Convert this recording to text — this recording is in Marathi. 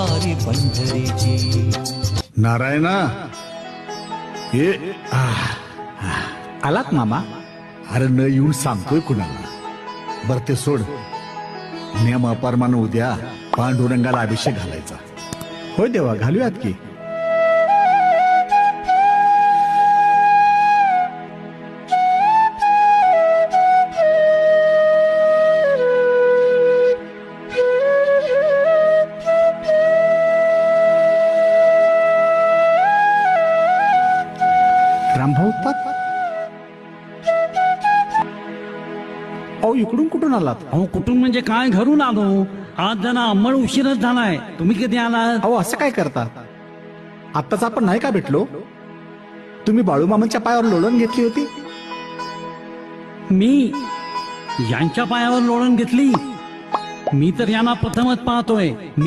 वारी पंढरीची. नारायणा ये आलात मामा? अरे न येऊन सांगतोय कुणाला. बर ते सोड. नियमाप्रमाणे उद्या पांडुरंगाला अभिषेक घालायचा. होय देवा, घालूयात की. रामभाऊ उत्पात, अहो इकडून कुठून आलात? अहो कुठून म्हणजे काय, घरून आलो. आज जरा अंमळ उशीरच झालाय. तुम्ही कधी आलात? अहो असं काय करता? आत्ताच आपण नाही का भेटलो? तुम्ही बाळूमामांच्या पायावर लोळण घेतली होती. मी यांच्या पायावर लोळण घेतली? मी तर यांना प्रथमच पाहतोय.